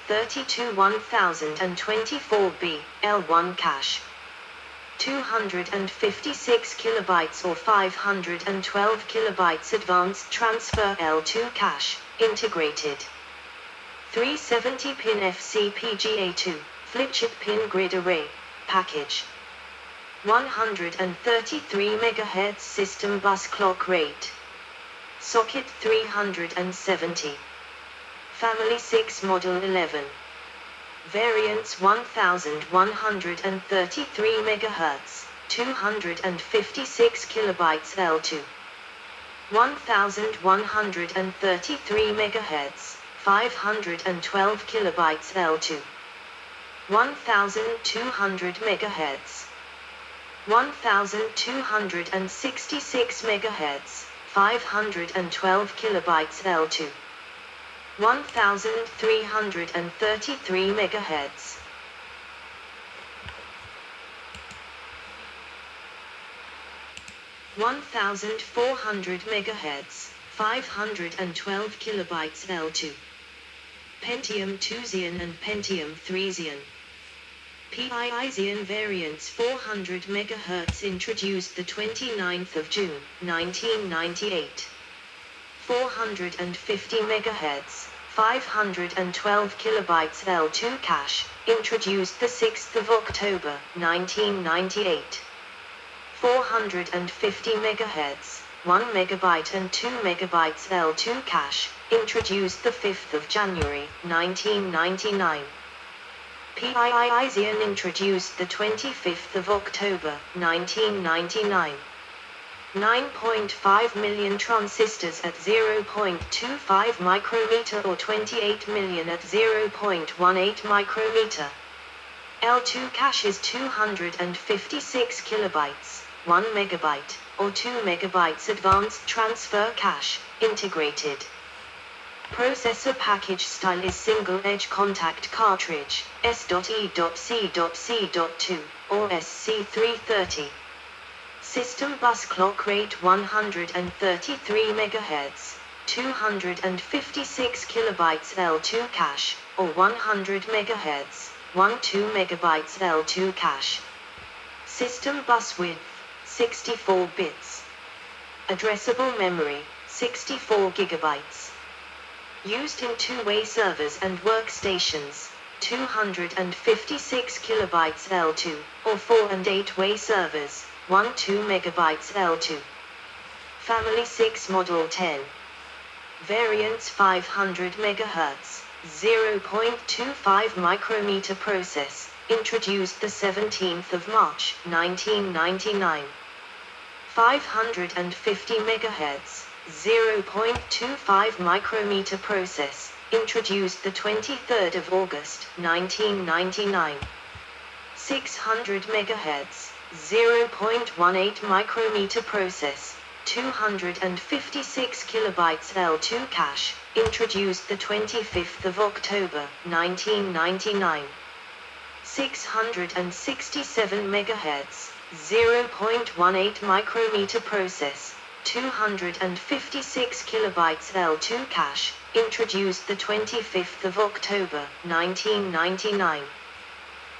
32 1024B, L1 cache. 256 kilobytes or 512 kilobytes advanced transfer L2 cache, integrated. 370-pin FCPGA2, flip-chip pin grid array, package. 133 MHz system bus clock rate. Socket 370. Family 6 Model 11. Variants 1133 MHz, 256 kilobytes L2. 1133 MHz, 512 kilobytes L2. 1200 MHz. 1266 MHz, 512 kilobytes L2. 1333 MHz. 1400 MHz, 512 kilobytes L2. Pentium 2 Xeon and Pentium 3 Xeon. PII Xeon variants 400 MHz introduced the 29th of June, 1998. 450 MHz, 512 kilobytes L2 cache, introduced the 6th of October, 1998. 450 MHz, 1 megabyte and 2 megabytes L2 cache, introduced the 5th of January, 1999. PII Xeon introduced the 25th of October, 1999. 9.5 million transistors at 0.25 micrometer or 28 million at 0.18 micrometer. L2 cache is 256 kilobytes, 1 megabyte, or 2 megabytes advanced transfer cache, integrated. Processor package style is single edge contact cartridge, S.E.C.C.2, or SC330. System bus clock rate 133 MHz, 256 kilobytes L2 cache, or 100 MHz, 12 megabytes L2 cache. System bus width, 64 bits. Addressable memory, 64 gigabytes. Used in two-way servers and workstations, 256 kilobytes L2, or 4 and 8-way servers, 12 megabytes L2. Family 6 Model 10. Variants 500 MHz, 0.25 micrometer process, introduced the 17th of March, 1999. 550 MHz, 0.25 micrometer process, introduced the 23rd of August, 1999. 600 MHz, 0.18 micrometer process, 256 kilobytes L2 cache, introduced the 25th of October, 1999. 667 MHz, 0.18 micrometer process, 256 kilobytes L2 cache, introduced the 25th of October, 1999.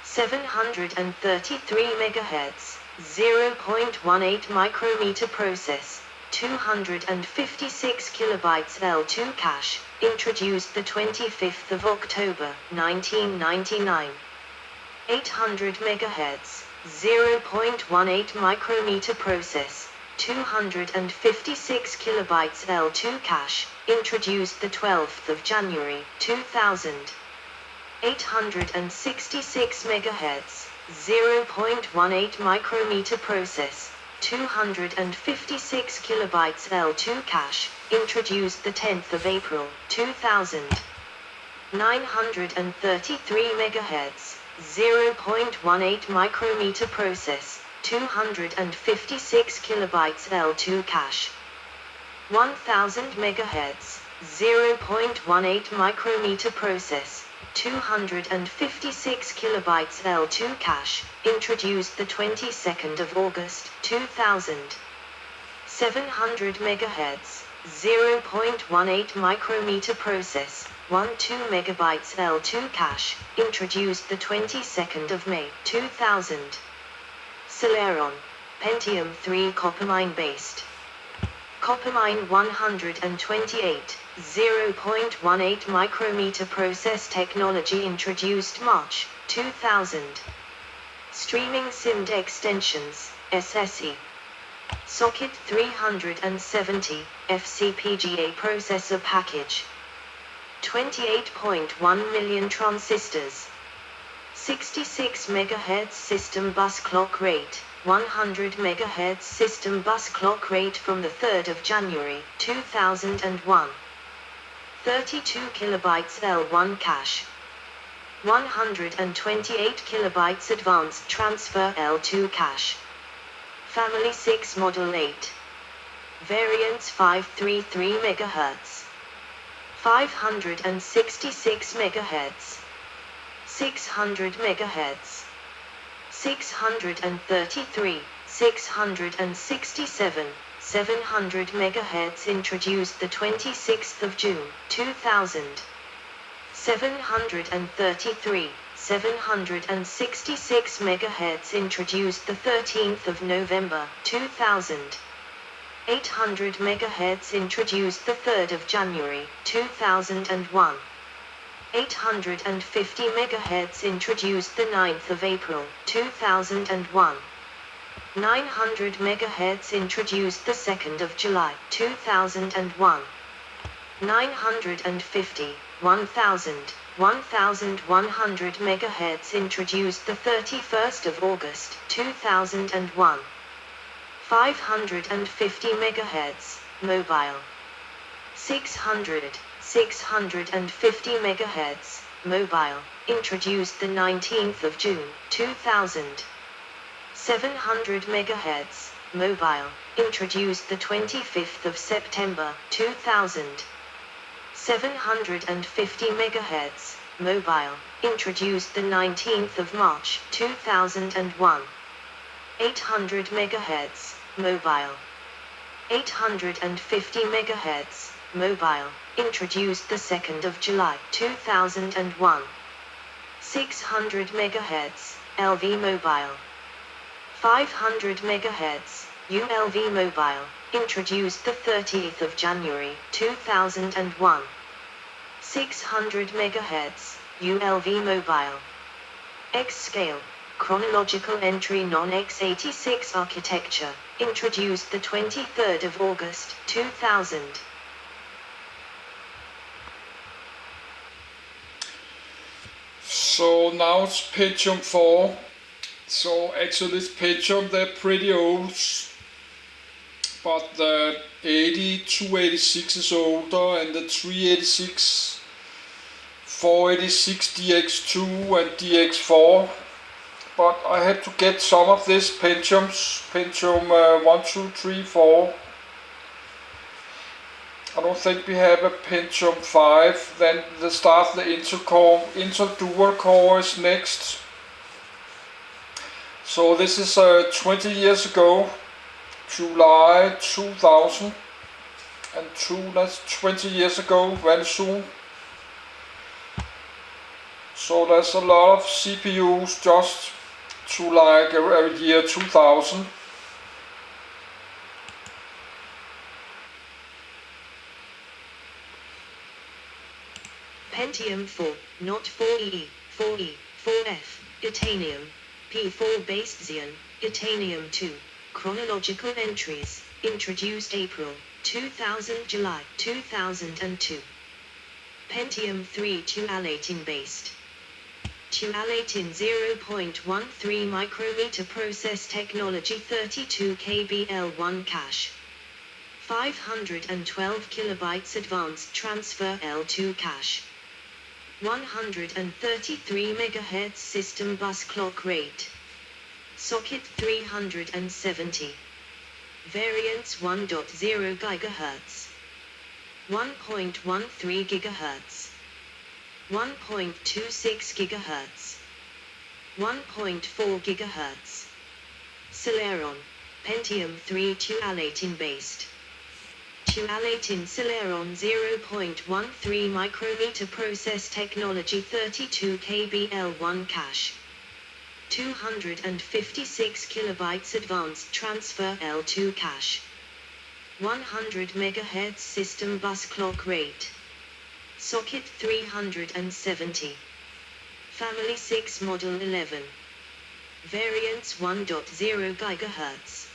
733 MHz, 0.18 micrometer process, 256 kilobytes L2 cache, introduced the 25th of October, 1999. 800 MHz, 0.18 micrometer process, 256 kilobytes L2 cache, introduced the 12th of January, 2000. 866 MHz, 0.18 micrometer process, 256 kilobytes L2 cache, introduced the 10th of April, 2000. 933 MHz, 0.18 micrometer process, 256 kilobytes L2 cache. 1000 MHz, 0.18 micrometer process, 256 kilobytes L2 cache, introduced the 22nd of August, 2000. 700 MHz, 0.18 micrometer process, MB L2 cache, introduced the 22nd of May 2000. Celeron, Pentium 3 Coppermine based. Coppermine 128, 0.18 micrometer process technology introduced March 2000. Streaming SIMD extensions, SSE. Socket 370, FCPGA processor package. 28.1 million transistors. 66 MHz system bus clock rate, 100 MHz system bus clock rate from the 3rd of January 2001. 32 kilobytes L1 cache. 128 kilobytes advanced transfer L2 cache. Family 6 Model 8. Variants 533 MHz. 566 MHz. 600 MHz. 633, 667, 700 MHz introduced the 26th of June 2000. 733, 766 MHz introduced the 13th of November 2000. 800 MHz introduced the 3rd of January 2001. 850 MHz introduced the 9th of April 2001. 900 MHz introduced the 2nd of July 2001. 950, 1000, 1100 MHz introduced the 31st of August 2001. 550 MHz, mobile. 600, 650 MHz, mobile, introduced the 19th of June 2000. 700 MHz, mobile, introduced the 25th of September 2000. 750 MHz, mobile, introduced the 19th of March 2001. 800 MHz, mobile. 850 MHz, mobile, introduced the 2nd of July 2001. 600 MHz, LV mobile. 500 MHz, ULV mobile, introduced the 30th of January 2001. 600 MHz, ULV mobile. X-Scale, chronological entry non-x86 architecture, introduced the 23rd of August 2000. So now it's Pentium 4. So actually this Pentium, they're pretty old, but the 286 is older, and the 386, 486 DX2 and DX4. But I had to get some of this Pentium 1, 2, 3, 4. I don't think we have a Pentium 5. Then the Intel dual core is next. So this is 20 years ago, July 2002. That's 20 years ago, very soon. So there's a lot of CPUs just to like a year 2000. Pentium 4, not 4E, 4E, 4F, Itanium, P4 based Xeon, Itanium 2, chronological entries, introduced April 2000, July 2002. Pentium 3 Tualatin based. Tualatin 0.13 micrometer process technology 32 KB L1 cache. 512 kilobytes advanced transfer L2 cache. 133 MHz system bus clock rate. Socket 370. Variants 1.0 GHz. 1.13 GHz. 1.26 GHz. 1.4 GHz. Celeron, Pentium 3 Tualatin based. Actualate in Celeron 0.13 micrometer process technology 32 kbl1 cache. 256 kilobytes advanced transfer L2 cache. 100 MHz system bus clock rate. Socket 370. Family 6 Model 11. Variance 1.0 GHz.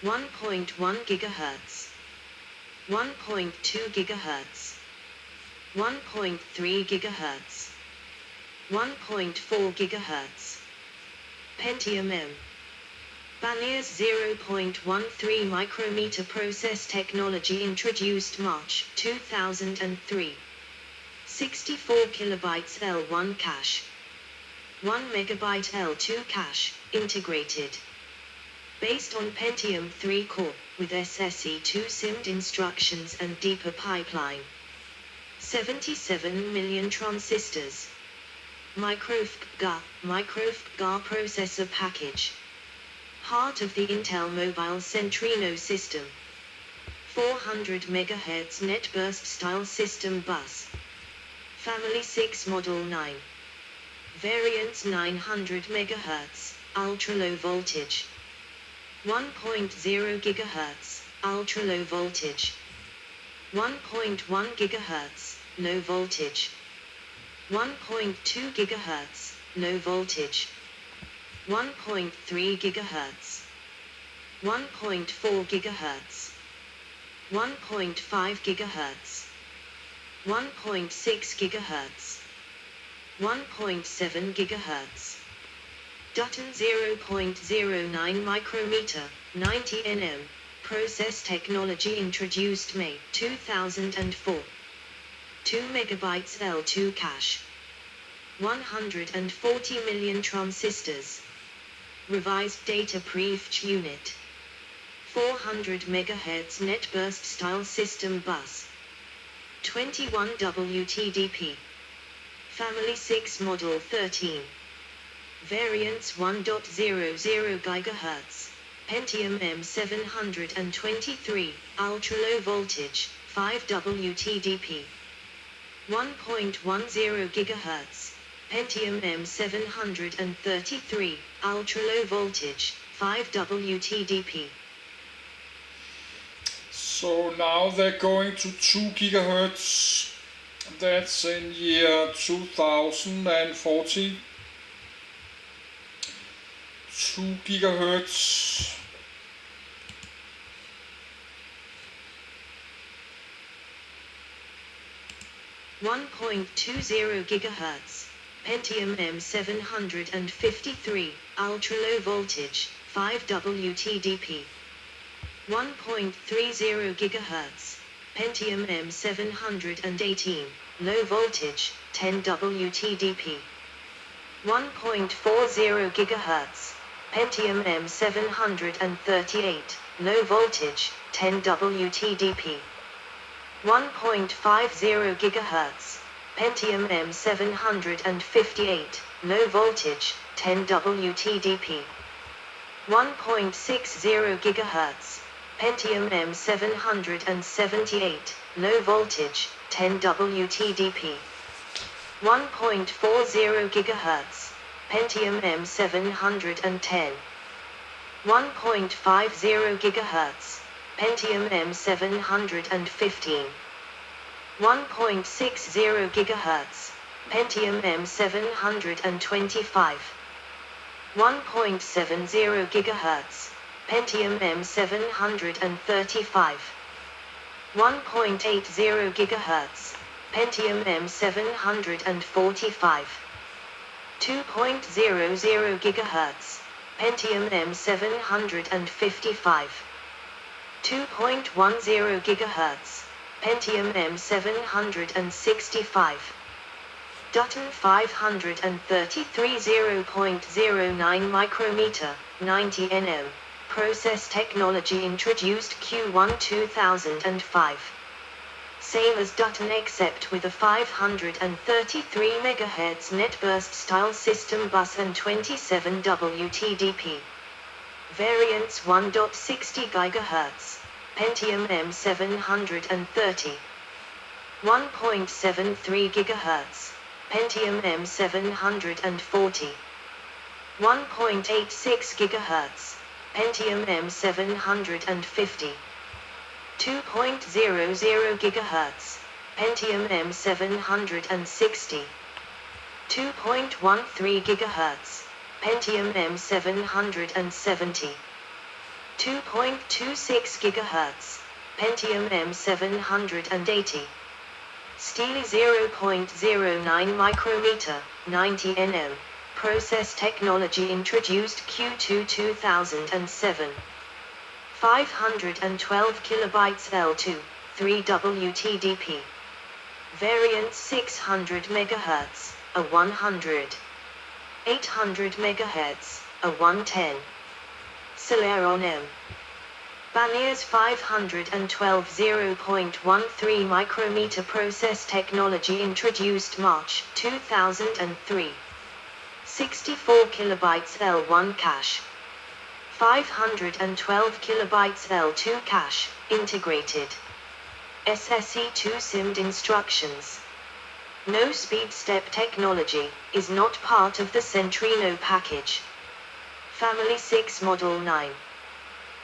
1.1 GHz. 1.2 GHz. 1.3 GHz. 1.4 GHz. Pentium M. Banias 0.13 micrometer process technology introduced March 2003. 64 kilobytes L1 cache. 1 megabyte L2 cache, integrated. Based on Pentium 3 core, with SSE2 SIMD instructions and deeper pipeline. 77 million transistors. MicroFPGA processor package. Heart of the Intel Mobile Centrino system. 400 MHz net burst style system bus. Family 6 Model 9. Variance 900 MHz, ultra-low voltage. 1.0 GHz, ultra-low voltage. 1.1 GHz, low voltage. 1.2 GHz, low voltage. 1.3 GHz. 1.4 GHz. 1.5 GHz. 1.6 GHz. 1.7 GHz. Dutton 0.09 micrometer, 90 nm, process technology introduced May 2004. 2 megabytes L2 cache. 140 million transistors. Revised data prefetch unit. 400 MHz net burst style system bus. 21 WTDP. Family 6 Model 13. Variance 1.00 GHz. Pentium M723, ultra-low voltage, 5 WTDP. 1.10 GHz. Pentium M733, ultra-low voltage, 5 WTDP. So now they're going to 2 gigahertz. That's in year 2040. 2 gigahertz. $1.20 gigahertz. Pentium M753, ultra-low voltage, 5 WTDP. 1.30 gigahertz. Pentium M718, low voltage, 10 WTDP. 1.40 gigahertz. Pentium M738, low voltage, 10 WTDP. 1.50 gigahertz. Pentium M758, low voltage, 10 WTDP. 1.60 gigahertz. Pentium M778, low voltage, 10 WTDP. 1.40 gigahertz. Pentium M710. 1.50 gigahertz. Pentium M715. 1.60 gigahertz. Pentium M725. 1.70 gigahertz. Pentium M735. 1.80 gigahertz. Pentium M745. 2.00 gigahertz. Pentium M755. 2.10 gigahertz. Pentium M765. Dutton 533 0.09 micrometer, 90 nm. Process technology introduced Q1 2005. Same as Dutton except with a 533 MHz net burst style system bus and 27 WTDP. Variance 1.60 GHz. Pentium M730. 1.73 GHz, Pentium M740. 1.86 GHz, Pentium M750. 2.00 GHz, Pentium M760. 2.13 GHz, Pentium M770. 2.26 GHz, Pentium M780. Steely 0.09 micrometer, 90 nm. Process technology introduced Q2 2007. 512 kilobytes L2, 3 WTDP. Variants 600 MHz, a 100. 800 MHz, a 110. Celeron M. Banias 512 0.13 micrometer process technology introduced March 2003. 64 kilobytes L1 cache. 512 kilobytes L2 cache, integrated. SSE2 SIMD instructions. No speed step technology, is not part of the Centrino package. Family 6 Model 9.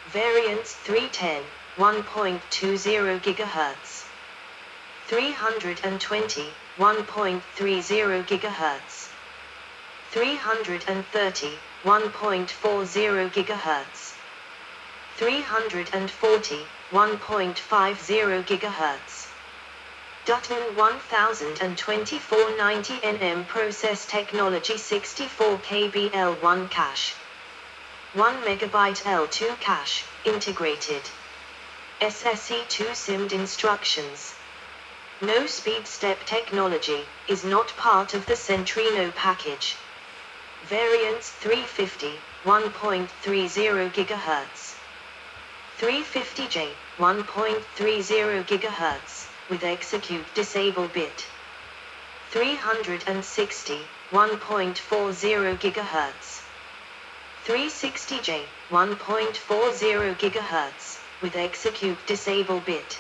Variants 310, 1.20 GHz. 320, 1.30 GHz. 330, 1.40 GHz. 340, 1.50 GHz. Dutton 1024 90 nm process technology 64 KB L1 cache. 1 MB L2 cache, integrated. SSE2 SIMD instructions. No speed step technology, is not part of the Centrino package. Variants 350, 1.30 GHz. 350J, 1.30 GHz, with execute disable bit. 360, 1.40 GHz. 360J, 1.40 GHz, with execute disable bit.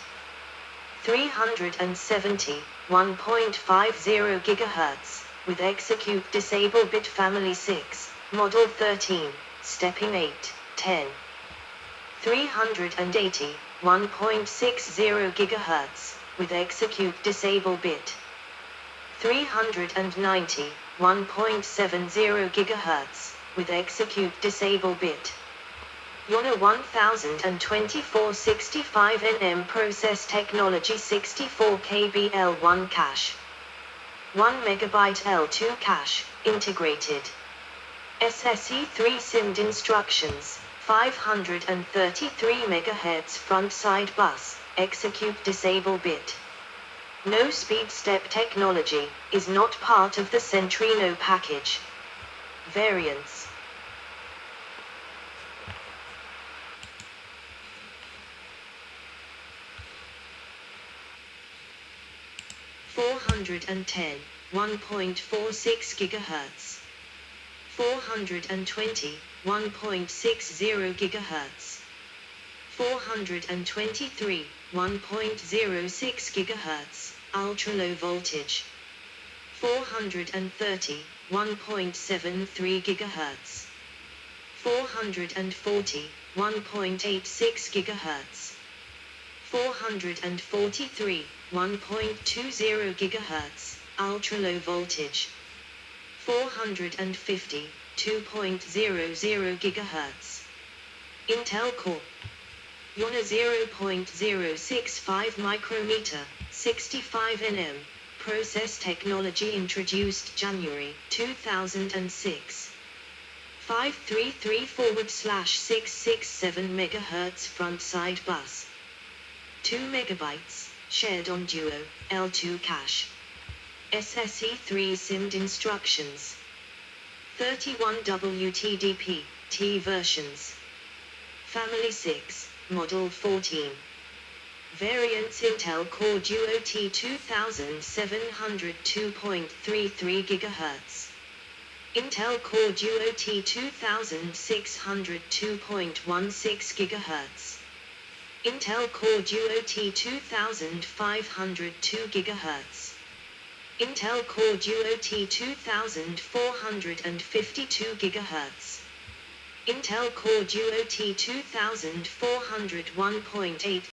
370, 1.50 GHz, with execute disable bit. Family 6, Model 13, Stepping 8, 10. 380, 1.60 GHz, with execute disable bit. 390, 1.70 GHz, with execute disable bit. YONA 1024 65 nm process technology 64 KB L1 cache. 1 MB L2 cache, integrated. SSE3 SIMD instructions, 533 MHz front side bus, execute disable bit. No speed step technology, is not part of the Centrino package. Variants. $410, 1.46 GHz. 420, 1.60 GHz. 423, 1.06 GHz, ultra low voltage. 430, 1.73 GHz. 440, 1.86 GHz. 443, 1.20 GHz, ultra low voltage. 450, 2.00 GHz. Intel Core. YONA 0.065 micrometer, 65 nm. Process technology introduced January 2006. 533/667 MHz front side bus. 2 MB, shared on Duo, L2 cache. SSE3 SIMD instructions. 31 WTDP, T versions. Family 6, Model 14. Variants Intel Core Duo T2700 2.33 GHz. Intel Core Duo T2600 2.16 GHz. Intel Core Duo T2502 GHz. Intel Core Duo T2452 GHz. Intel Core Duo T2401.8